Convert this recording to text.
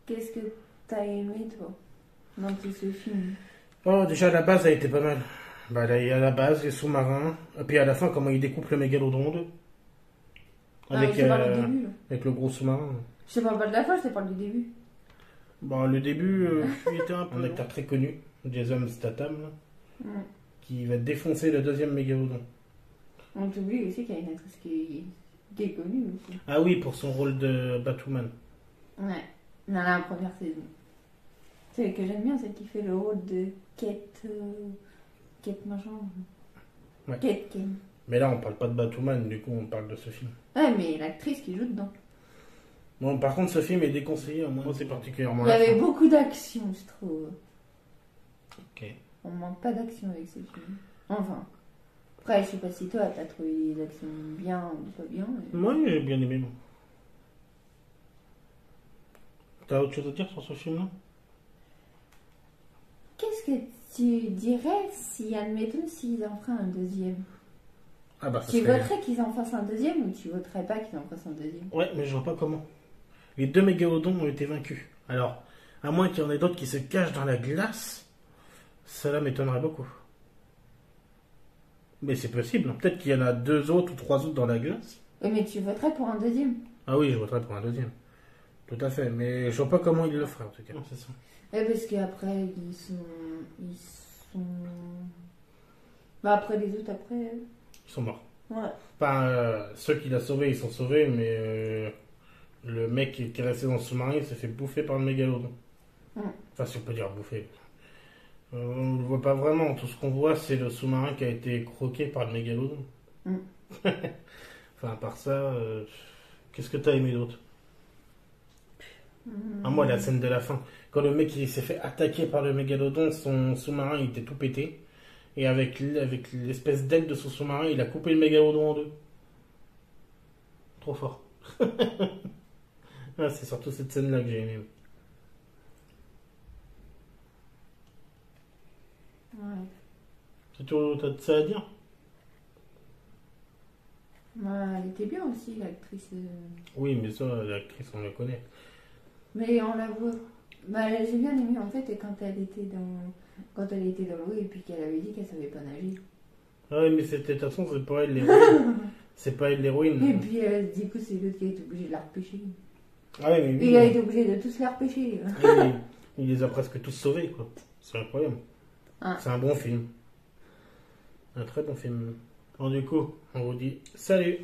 Qu'est-ce que t'as aimé, toi, dans tout ce film? Oh, déjà, la base a été pas mal. Bah, là, il y a la base, les sous-marins. Et puis à la fin, comment il découpe le mégalodon en deux. Ah, Avec, je te parle du début, là. avec le gros sous-marin. Je te parle pas de la fin, je te parle du début. Bon, le début, il était un peu. Un acteur très connu, Jason Statham, là, Mm. qui va défoncer le deuxième mégalodon. On t'oublie aussi qu'il y a une actrice qui est connue aussi. Ah oui, pour son rôle de Batwoman. Ouais, dans la première saison. Celle que j'aime bien, celle qui fait le rôle de Kate. Kate machin. Ouais. Kate Ken. Mais là, on parle pas de Batwoman, du coup, on parle de ce film. Ouais, mais l'actrice qui joue dedans. Bon, par contre, ce film est déconseillé, moi, c'est particulièrement Il y la avait fin. beaucoup d'action, je trouve. Ok. On manque pas d'action avec ce film. Enfin. Après, je sais pas si toi, t'as trouvé les actions bien ou pas bien. Mais... Moi, j'ai bien aimé, moi. T'as autre chose à dire sur ce film-là? Qu'est-ce que tu dirais si, admettons, s'ils en feraient un deuxième? Ah bah, ça Tu serait... voterais qu'ils en fassent un deuxième ou tu voterais pas qu'ils en fassent un deuxième? Ouais, mais je vois pas comment. Les deux mégalodons ont été vaincus. Alors, à moins qu'il y en ait d'autres qui se cachent dans la glace, cela m'étonnerait beaucoup. Mais c'est possible, hein. Peut-être qu'il y en a deux autres ou trois autres dans la glace. Oui, mais tu voterais pour un deuxième? Ah oui, je voterais pour un deuxième. Tout à fait, mais je vois pas comment il le ferait en tout cas. Non, c'est ça. Parce qu'après, ils sont... Bah, après, les autres, après... Ils sont morts. Ouais. Enfin, ceux qu'il a sauvés, ils sont sauvés, mais le mec qui est resté dans le sous-marin, il s'est fait bouffer par le mégalodon. Mm. Enfin, si on peut dire bouffer. On ne le voit pas vraiment. Tout ce qu'on voit, c'est le sous-marin qui a été croqué par le mégalodon. Mm. Enfin, à part ça, qu'est-ce que t'as aimé d'autre? Mm. Ah, moi, la scène de la fin. Quand le mec il s'est fait attaquer par le mégalodon, son sous-marin il était tout pété. Et avec l'espèce d'aile de son sous-marin, il a coupé le mégalodon en deux. Trop fort. Ah, c'est surtout cette scène-là que j'ai aimé. Ouais. C'est tout, t'as de ça à dire? Ouais, elle était bien aussi, l'actrice. Oui, mais ça, l'actrice, on la connaît. Mais on la voit. Bah, j'ai bien aimé en fait quand elle était dans l'eau et puis qu'elle avait dit qu'elle savait pas nager. Ah oui, mais c'était, de toute façon, c'est pas elle l'héroïne. C'est pas elle Et l'héroïne. puis du coup, c'est l'autre qui a été obligé de la repêcher. Ah oui, mais lui, Il a été obligé de tous les repêcher. il les a presque tous sauvés, quoi. C'est incroyable. Ah. C'est un bon film. Un très bon film. Bon, du coup, on vous dit salut!